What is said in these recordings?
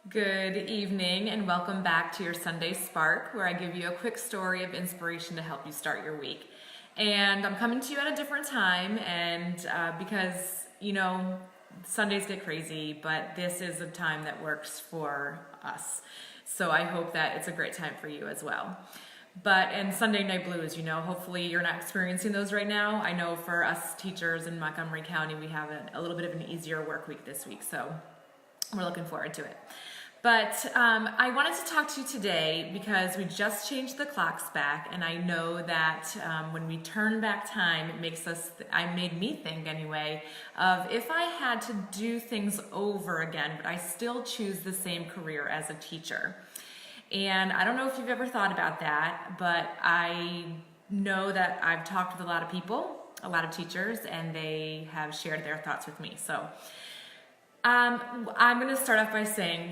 Good evening and welcome back to your Sunday Spark, where I give you a quick story of inspiration to help you start your week. And I'm coming to you at a different time because, Sundays get crazy, but this is a time that works for us. So I hope that it's a great time for you as well. And Sunday night blues, hopefully you're not experiencing those right now. I know for us teachers in Montgomery County, we have a little bit of an easier work week this week, so we're looking forward to it. But I wanted to talk to you today because we just changed the clocks back, and I know that when we turn back time, it made me think anyway, of if I had to do things over again, but I still choose the same career as a teacher. And I don't know if you've ever thought about that, but I know that I've talked with a lot of people, a lot of teachers, and they have shared their thoughts with me. So I'm going to start off by saying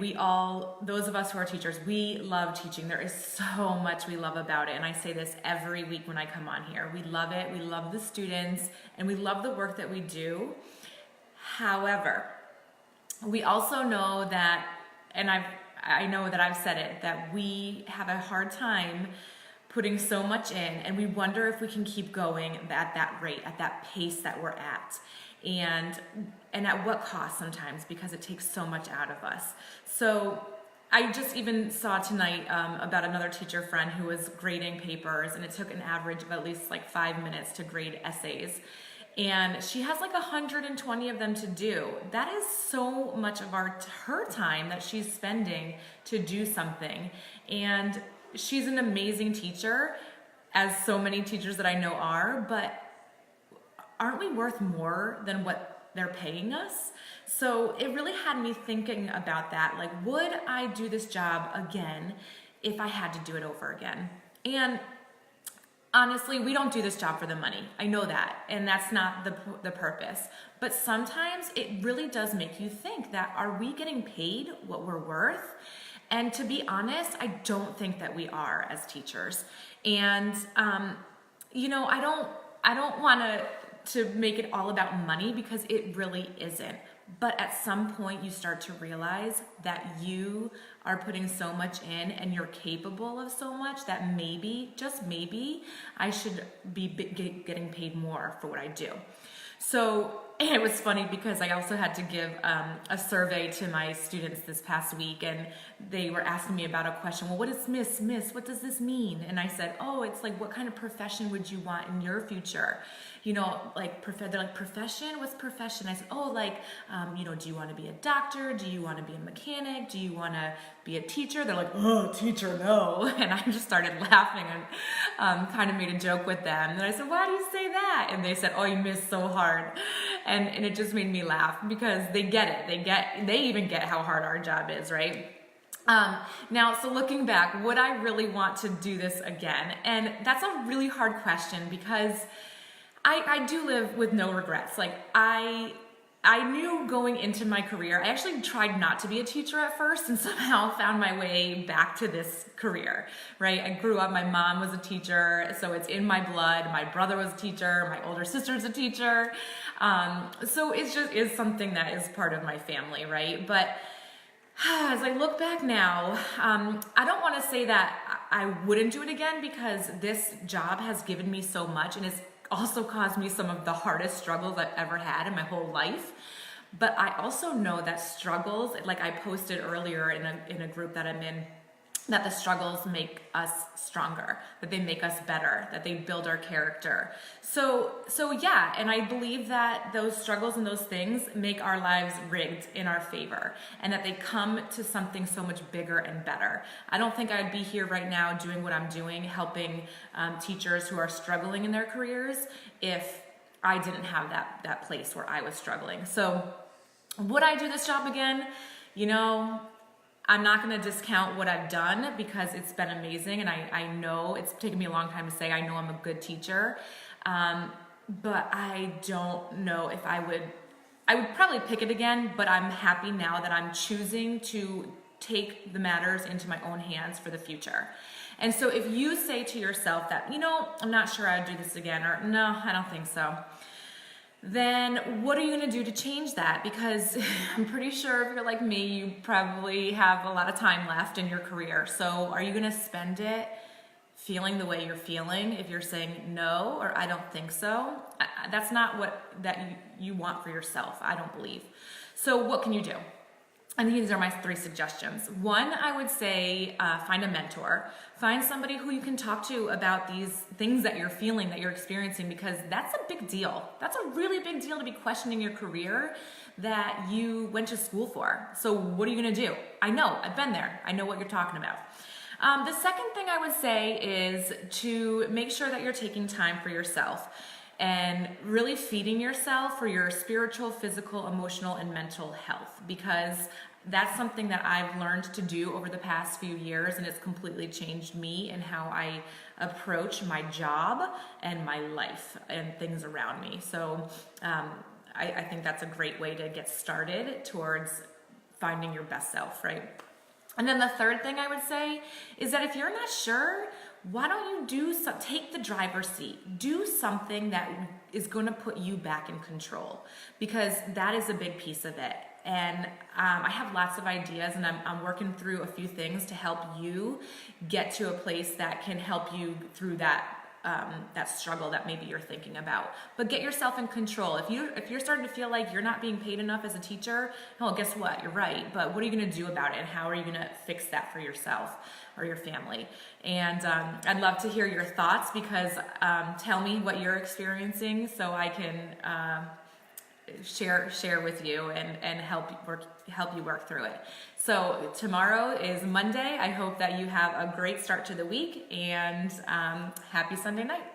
those of us who are teachers, we love teaching. There is so much we love about it. And I say this every week when I come on here. We love it. We love the students and we love the work that we do. However, we also know that, and I know that I've said it, that we have a hard time putting so much in, and we wonder if we can keep going at that rate, at that pace that we're at. And at what cost sometimes, because it takes so much out of us. So I just even saw tonight about another teacher friend who was grading papers, and it took an average of at least 5 minutes to grade essays. And she has 120 of them to do. That is so much of her time that she's spending to do something. And she's an amazing teacher, as so many teachers that I know are, but aren't we worth more than what they're paying us? So it really had me thinking about that. Would I do this job again if I had to do it over again? And honestly, we don't do this job for the money. I know that, and that's not the purpose. But sometimes it really does make you think that, are we getting paid what we're worth? And to be honest, I don't think that we are as teachers. And I don't want to make it all about money, because it really isn't. But at some point you start to realize that you are putting so much in and you're capable of so much that maybe, just maybe, I should be getting paid more for what I do. So it was funny because I also had to give a survey to my students this past week, and they were asking me about a question. Well, what is Miss, what does this mean? And I said, it's what kind of profession would you want in your future? They're like, profession? What's profession? I said, do you want to be a doctor? Do you want to be a mechanic? Do you want to be a teacher? They're like, oh, teacher, no. And I just started laughing and kind of made a joke with them. And I said, why do you say that? And they said, oh, you missed so hard. And it just made me laugh, because they get it. They even get how hard our job is, right? So looking back, would I really want to do this again? And that's a really hard question, because I do live with no regrets. I knew going into my career, I actually tried not to be a teacher at first and somehow found my way back to this career, right? I grew up, my mom was a teacher, so it's in my blood. My brother was a teacher, my older sister's a teacher. So it just is something that is part of my family, right? But as I look back now, I don't want to say that I wouldn't do it again, because this job has given me so much, and it's also caused me some of the hardest struggles I've ever had in my whole life. But I also know that struggles, like I posted earlier in a group that I'm in, that the struggles make us stronger, that they make us better, that they build our character. So yeah, and I believe that those struggles and those things make our lives rigged in our favor, and that they come to something so much bigger and better. I don't think I'd be here right now doing what I'm doing, helping teachers who are struggling in their careers, if I didn't have that place where I was struggling. So would I do this job again? I'm not going to discount what I've done, because it's been amazing, and I know it's taken me a long time to say I know I'm a good teacher, but I don't know if I would probably pick it again, but I'm happy now that I'm choosing to take the matters into my own hands for the future. And so if you say to yourself that, I'm not sure I'd do this again, or no, I don't think so, then what are you going to do to change that? Because I'm pretty sure if you're like me, you probably have a lot of time left in your career. So are you going to spend it feeling the way you're feeling if you're saying no or I don't think so? That's not what you want for yourself, I don't believe. So what can you do? And these are my 3 suggestions. One, I would say find a mentor. Find somebody who you can talk to about these things that you're feeling, that you're experiencing, because that's a big deal. That's a really big deal to be questioning your career that you went to school for. So what are you gonna do? I know, I've been there. I know what you're talking about. The second thing I would say is to make sure that you're taking time for yourself and really feeding yourself for your spiritual, physical, emotional, and mental health, because that's something that I've learned to do over the past few years, and it's completely changed me and how I approach my job and my life and things around me. So I think that's a great way to get started towards finding your best self, right? And then the third thing I would say is that if you're not sure, why don't you take the driver's seat? Do something that is going to put you back in control, because that is a big piece of it. And I have lots of ideas, and I'm working through a few things to help you get to a place that can help you through that struggle that maybe you're thinking about. But get yourself in control. If you're starting to feel like you're not being paid enough as a teacher, well, guess what? You're right. But what are you going to do about it, and how are you going to fix that for yourself or your family? And I'd love to hear your thoughts, because tell me what you're experiencing so I can share with you and help you work through it. So tomorrow is Monday. I hope that you have a great start to the week, and happy Sunday night.